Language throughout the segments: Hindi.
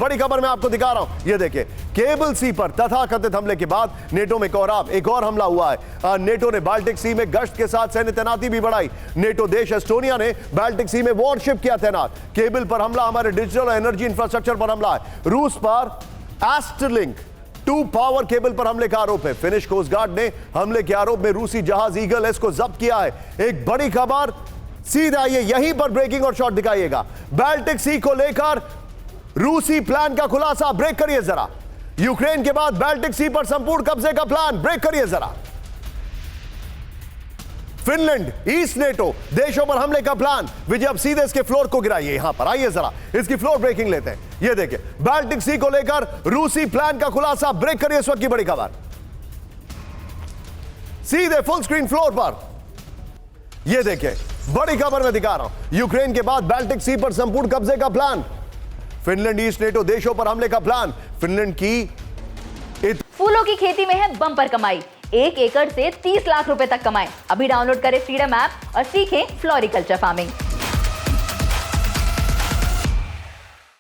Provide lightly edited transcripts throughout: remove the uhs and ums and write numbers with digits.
बड़ी खबर मैं आपको दिखा रहा हूं, ये देखिए केबल सी पर तथाकथित हमले के बाद नेटो में कोहराम, एक और हमला हुआ है। नेटो ने बाल्टिक सी में गश्त के साथ सैन्य तैनाती भी बढ़ाई। नेटो देश एस्टोनिया ने बाल्टिक सी में वॉरशिप किया तैनात। केबल पर हमला, हमारे डिजिटल और एनर्जी इंफ्रास्ट्रक्चर पर हमला है। रूस पर एस्टरलिंक 2 पावर केबल पर हमले का आरोप है। फिनिश कोस्ट गार्ड ने हमले के आरोप में रूसी जहाज ईगल एस को जब्त किया है। एक बड़ी खबर सीधा ये यहीं पर ब्रेकिंग और शॉट दिखाइएगा। बाल्टिक सी को लेकर रूसी प्लान का खुलासा, ब्रेक करिए जरा। यूक्रेन के बाद बाल्टिक सी पर संपूर्ण कब्जे का प्लान, ब्रेक करिए जरा। फिनलैंड, ईस्ट नेटो देशों पर हमले का प्लान। विजय अब सीधे इसके फ्लोर को गिराइए, यहां पर आइए जरा, इसकी फ्लोर ब्रेकिंग लेते हैं। ये देखिए बाल्टिक सी को लेकर रूसी प्लान का खुलासा, ब्रेक करिए इस वक्त की बड़ी खबर सीधे फुल स्क्रीन फ्लोर पर। ये देखिए बड़ी खबर मैं दिखा रहा हूं, यूक्रेन के बाद बाल्टिक सी पर संपूर्ण कब्जे का प्लान। फिनलैंड, ईस्ट नेटो देशों पर हमले का प्लान। फिनलैंड की फूलों की खेती में है बम्पर कमाई, 1 एकड़ से 30 लाख रुपए तक कमाएं। अभी डाउनलोड करें फ्रीडम ऐप और सीखें फ्लोरिकल्चर फार्मिंग।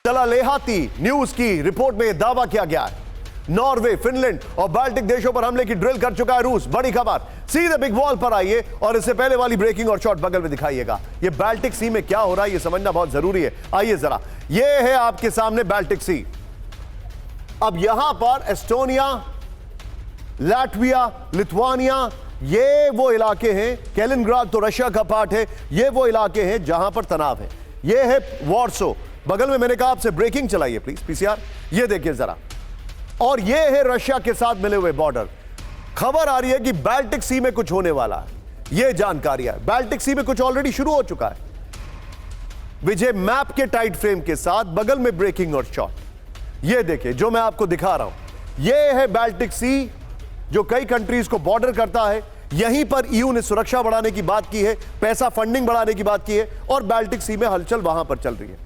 चला लेहाती न्यूज की रिपोर्ट में दावा किया गया है नॉर्वे, फिनलैंड और बाल्टिक देशों पर हमले की ड्रिल कर चुका है रूस। बड़ी खबर सीधे बिग वॉल पर आइए और इससे पहले वाली ब्रेकिंग और शॉट बगल में दिखाइएगा। ये बाल्टिक सी में क्या हो रहा है ये समझना बहुत जरूरी है। आइए जरा, ये है आपके सामने बाल्टिक सी। अब यहां पर एस्टोनिया, लाटविया, लिथुआनिया, ये वो इलाके हैं। कैलिनग्राड तो रशिया का पार्ट है। ये वो इलाके हैं जहां पर तनाव है। ये है वॉर्सो, बगल में मैंने कहा आपसे ब्रेकिंग चलाइए प्लीज पीसीआर। ये देखिए जरा, और ये है रशिया के साथ मिले हुए बॉर्डर। खबर आ रही है कि बाल्टिक सी में कुछ होने वाला है। ये जानकारी है, बाल्टिक सी में कुछ ऑलरेडी शुरू हो चुका है। विजय मैप के टाइट फ्रेम के साथ बगल में ब्रेकिंग और शॉट। ये देखिए जो मैं आपको दिखा रहा हूं, ये है बाल्टिक सी जो कई कंट्रीज को बॉर्डर करता है। यहीं पर ईयू ने सुरक्षा बढ़ाने की बात की है, पैसा फंडिंग बढ़ाने की बात की है और बाल्टिक सी में हलचल वहां पर चल रही है।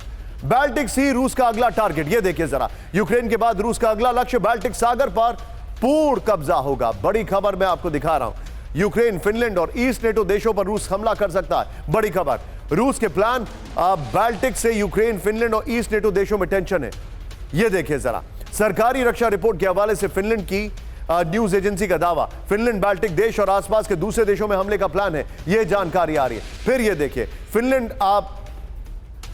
बाल्टिक सी रूस का अगला टारगेट। ये देखिए जरा, यूक्रेन के बाद रूस का अगला लक्ष्य बाल्टिक सागर पर पूर्ण कब्जा होगा। बड़ी खबर मैं आपको दिखा रहा हूं, यूक्रेन, फिनलैंड और ईस्ट नेटो देशों पर रूस हमला कर सकता है। बड़ी खबर, रूस के प्लान, बाल्टिक से यूक्रेन, फिनलैंड और ईस्ट नेटो देशों में टेंशन है। ये देखिए जरा, सरकारी रक्षा रिपोर्ट के हवाले से फिनलैंड की न्यूज एजेंसी का दावा, फिनलैंड बाल्टिक देश और आसपास के दूसरे देशों में हमले का प्लान है। यह जानकारी आ रही है। फिर यह देखिए, फिनलैंड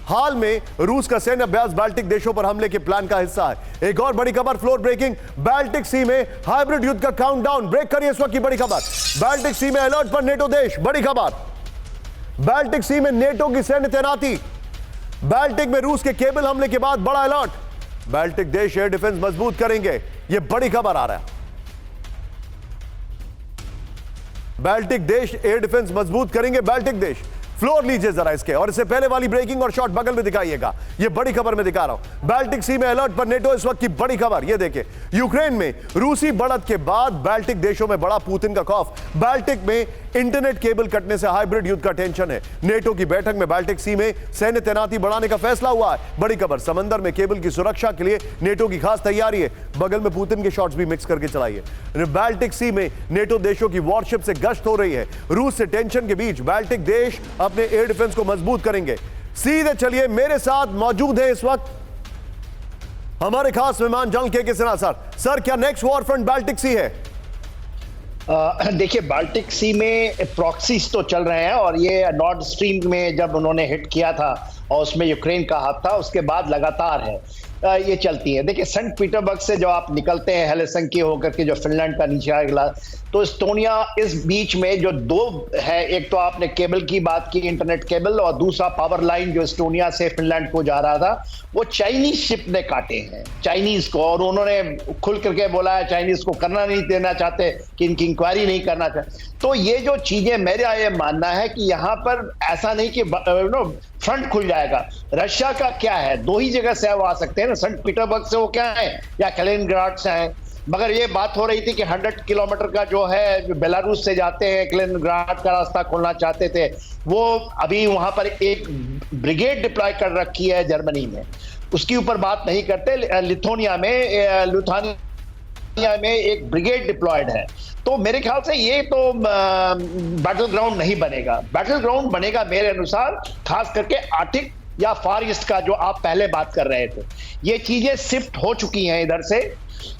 हाल में रूस का सैन्य अभ्यास बाल्टिक देशों पर हमले के प्लान का हिस्सा है। एक और बड़ी खबर, फ्लोर ब्रेकिंग, बाल्टिक सी में हाइब्रिड युद्ध का काउंटडाउन, ब्रेक करिए इस वक्त की बड़ी खबर। बाल्टिक सी में अलर्ट पर नेटो देश। बड़ी खबर, बाल्टिक सी में नेटो की सैन्य तैनाती। बाल्टिक में रूस के केबल हमले के बाद बड़ा अलर्ट। बाल्टिक देश एयर डिफेंस मजबूत करेंगे, यह बड़ी खबर आ रहा है। बाल्टिक देश एयर डिफेंस मजबूत करेंगे, बाल्टिक देश। फ्लोर लीजिए जरा इसके, और इससे पहले वाली ब्रेकिंग और शॉट बगल में दिखाइएगा। ये बड़ी खबर मैं दिखा रहा हूं, बाल्टिक सी में अलर्ट पर नेटो, इस वक्त की बड़ी खबर। ये देखिए, यूक्रेन में रूसी बढ़त के बाद बाल्टिक देशों में बड़ा पुतिन का खौफ। बाल्टिक में इंटरनेट केबल कटने से हाइब्रिड युद्ध का टेंशन है। नेटो की बैठक में बाल्टिक सी में सैन्य तैनाती बढ़ाने का फैसला हुआ है। बड़ी खबर, समंदर में केबल की सुरक्षा के लिए नेटो की खास तैयारी है। बगल में पुतिन के शॉट्स भी मिक्स करके चलाइए। बाल्टिक सी में नेटो देशों की वॉरशिप से गश्त हो रही है। रूस से टेंशन के बीच बाल्टिक देश अपने एयर डिफेंस को मजबूत करेंगे। सीधे चलिए, मेरे साथ मौजूद है इस वक्त हमारे खास मेहमान जनरल के सिन्हा सर। सर, क्या नेक्स्ट वॉर फ्रंट बाल्टिक सी है? देखिए, बाल्टिक सी में प्रॉक्सीज तो चल रहे हैं, और ये नॉर्ड स्ट्रीम में जब उन्होंने हिट किया था और उसमें यूक्रेन का हाथ था, उसके बाद लगातार है ये चलती है। देखिए, सेंट पीटरबर्ग से जो आप निकलते हैं हेलसिंकी होकर के, जो फिनलैंड का नीचे आएगा, तो एस्टोनिया इस बीच में जो दो है, एक तो आपने केबल की बात की, इंटरनेट केबल, और दूसरा पावर लाइन जो एस्टोनिया से फिनलैंड को जा रहा था, वो चाइनीज शिप ने काटे हैं, चाइनीज को। और उन्होंने खुल करके बोला है चाइनीज को करना नहीं देना चाहते, कि इनकी इंक्वायरी नहीं करना चाहते। तो ये जो चीजें, मेरा ये मानना है कि यहाँ पर ऐसा नहीं कि फ्रंट खुल जाएगा। रशिया का क्या है, दो ही जगह से वो आ सकते हैं ना, सेंट पीटरबर्ग से वो क्या है, या कैलिनग्राड से है। मगर ये बात हो रही थी कि 100 किलोमीटर का जो है, जो बेलारूस से जाते हैं, कैलिनग्राड का रास्ता खोलना चाहते थे, वो अभी वहां पर एक ब्रिगेड डिप्लॉय कर रखी है जर्मनी में, उसके ऊपर बात नहीं करते। लिथुआनिया में एक ब्रिगेड डिप्लॉयड है। तो मेरे ख्याल से ये तो बैटल ग्राउंड नहीं बनेगा। बैटल ग्राउंड बनेगा मेरे अनुसार खास करके आर्टिक या फार ईस्ट का जो आप पहले बात कर रहे थे, ये चीजें शिफ्ट हो चुकी हैं इधर से।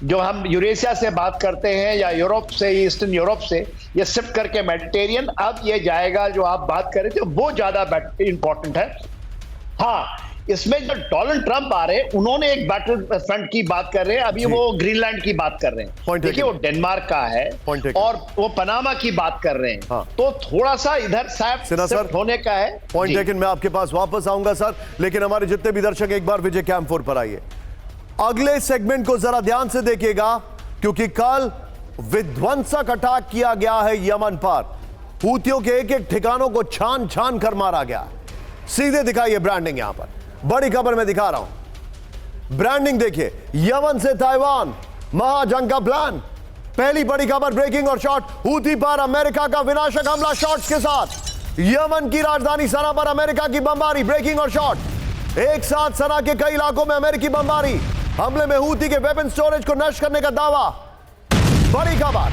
जो हम यूरेशिया से बात करते हैं या यूरोप से, ईस्टर्न यूरोप से, ये शिफ्ट करके मेडिटेरियन, अब ये जाएगा जो आप बात कर रहे थे वो ज्यादा इंपॉर्टेंट है। हाँ, इसमें जो डोनाल्ड ट्रंप आ रहे हैं, उन्होंने एक बैटल फ्रंट की बात कर रहे हैं, अभी वो ग्रीनलैंड की बात कर रहे हैं। देखिए वो डेनमार्क का है और वो पनामा की बात कर रहे हैं। हाँ। तो थोड़ा सा इधर शिफ्ट होने का है। Point taken. मैं आपके पास वापस आऊंगा सर, लेकिन हमारे जितने भी दर्शक एक बार विजय कैंप 4 पर आइए। अगले सेगमेंट को जरा ध्यान से देखिएगा, क्योंकि कल विध्वंसक अटैक किया गया है यमन पर। हूतियों के एक एक ठिकानों को छान छान कर मारा गया। सीधे दिखाइए ब्रांडिंग, यहां पर बड़ी खबर मैं दिखा रहा हूं। ब्रांडिंग देखिए, यमन से ताइवान, महाजंग का प्लान। पहली बड़ी खबर ब्रेकिंग और शॉट, हूती पर अमेरिका का विनाशक हमला शॉट्स के साथ। यमन की राजधानी सना पर अमेरिका की बमबारी, ब्रेकिंग और शॉट। एक साथ सना के कई इलाकों में अमेरिकी बमबारी। हमले में हूती के वेपन स्टोरेज को नष्ट करने का दावा। बड़ी खबर,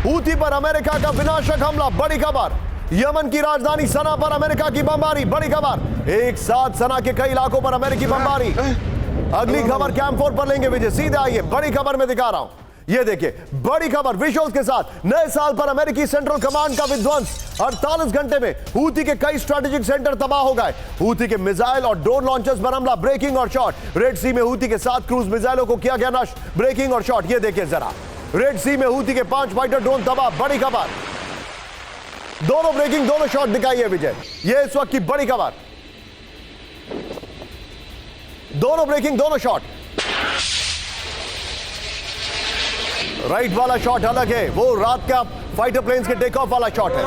हूती पर अमेरिका का विनाशक हमला। बड़ी खबर, यमन की राजधानी सना पर अमेरिका की बमबारी। बड़ी खबर, एक साथ सना के कई इलाकों पर अमेरिकी बमबारी। अगली खबर कैंप 4 पर लेंगे विजय, सीधे आइए। बड़ी खबर मैं दिखा रहा हूं, ये देखिए बड़ी खबर विजुअल्स के साथ। नए साल पर अमेरिकी सेंट्रल कमांड का विध्वंस। 48 घंटे में हूती के कई स्ट्रेटेजिक सेंटर तबाह हो गए। हूती के मिसाइल और ड्रोन लॉन्चर्स पर हमला, ब्रेकिंग और शॉट। रेड सी में हूती के 7 क्रूज मिसाइलों को किया गया नष्ट, ब्रेकिंग और शॉट। ये देखिए जरा, रेड सी में हूती के 5 फाइटर ड्रोन तबाह। बड़ी खबर, दोनों ब्रेकिंग, दोनों शॉट दिखाइए विजय। ये इस वक्त की बड़ी खबर, दोनों ब्रेकिंग, दोनों शॉट। राइट वाला शॉट अलग है, वो रात का फाइटर प्लेन्स के टेक ऑफ वाला शॉट है।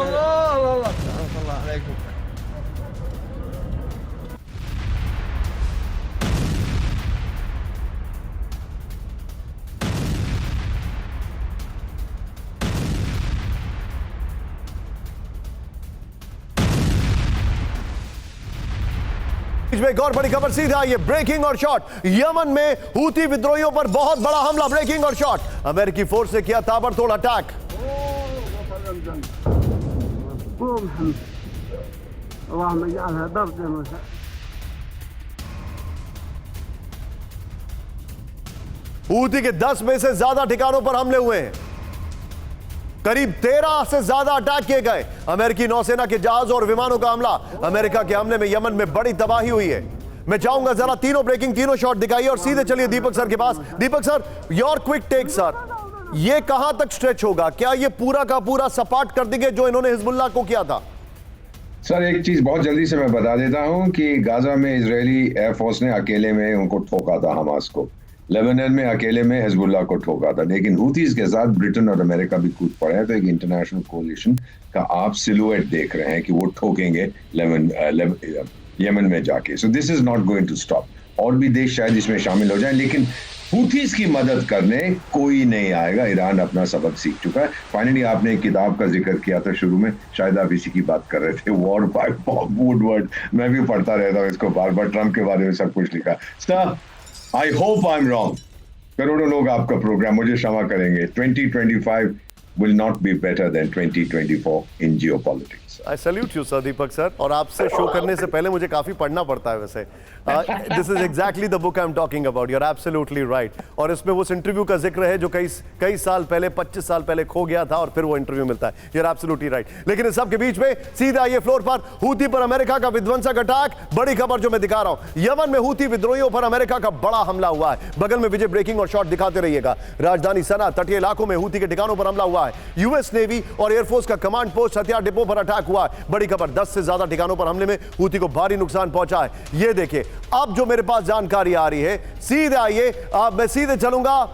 में एक और बड़ी खबर सीधे आई है, ब्रेकिंग और शॉट। यमन में हूती विद्रोहियों पर बहुत बड़ा हमला, ब्रेकिंग और शॉट। अमेरिकी फोर्स ने किया ताबड़तोड़ अटैक। हूती के 10 में से ज्यादा ठिकानों पर हमले हुए हैं। करीब 13 से ज्यादा अटैक किए गए। अमेरिकी नौसेना के जहाज और विमानों का हमला। अमेरिका के हमले में यमन में बड़ी तबाही हुई है। मैं चाहूंगा जरा तीनों ब्रेकिंग, तीनों शॉट दिखाइए और सीधे चलिए दीपक सर के पास। Deepak sir, your quick take sir, ये कहां तक स्ट्रेच होगा? क्या ये पूरा का पूरा सपाट कर देंगे जो इन्होंने हिजबुल्लाह को किया था? सर एक चीज बहुत जल्दी से मैं बता देता हूं कि गाजा में इजरायली एयरफोर्स ने अकेले में उनको ठोका था, हमास को। लेबनान में अकेले में हिजबुल्लाह को ठोका था, लेकिन हूथीज के साथ ब्रिटेन और अमेरिका भी कूद पड़े हैं। तो एक इंटरनेशनल कोलिशन का आप सिलुएट देख रहे हैं कि वो ठोकेंगे यमन में जाके। So this is not going to stop. और भी देश शायद इसमें शामिल हो जाए, लेकिन हूथीज की मदद करने कोई नहीं आएगा। ईरान अपना सबक सीख चुका है। फाइनली आपने एक किताब का जिक्र किया था शुरू में, शायद आप इसी की बात कर रहे थे, वॉर बाय बॉब वुडवर्ड। मैं भी पढ़ता रहता हूँ इसको बार बार, ट्रंप के बारे में सब कुछ लिखा। Sir I hope I'm wrong. करोड़ों लोग आपका प्रोग्राम, मुझे क्षमा करेंगे। 2025 will not be better than 2024 in geopolitics. I salute you, sir, Deepak sir. और आपसे शो करने से पहले मुझे काफी पढ़ना पड़ता है वैसे। This is exactly the book I am talking about. You are absolutely right. और इसमें उस इंटरव्यू का जिक्र है जो कई साल पहले, 25 साल पहले खो गया था और फिर वो इंटरव्यू मिलता है। You are absolutely right. लेकिन इस सब के बीच में सीधे आइए फ्लोर पर, हूती पर अमेरिका का विध्वंसक अटैक। बड़ी खबर जो मैं दिखा रहा हूं, यमन में हूती विद्रोहियों पर अमेरिका का बड़ा हमला हुआ है। बगल में विजय ब्रेकिंग और शॉट दिखाते रहिएगा। राजधानी सना, तटीय इलाकों में हूती के ठिकानों पर हमला हुआ है। यूएस नेवी और एयरफोर्स का कमांड पोस्ट, हथियार डिपो पर अटैक हुआ है। बड़ी खबर, 10 से ज्यादा ठिकानों पर हमले में हूती को भारी नुकसान पहुंचा है। ये देखिए अब जो मेरे पास जानकारी आ रही है, सीधे आइए। अब मैं सीधे चलूंगा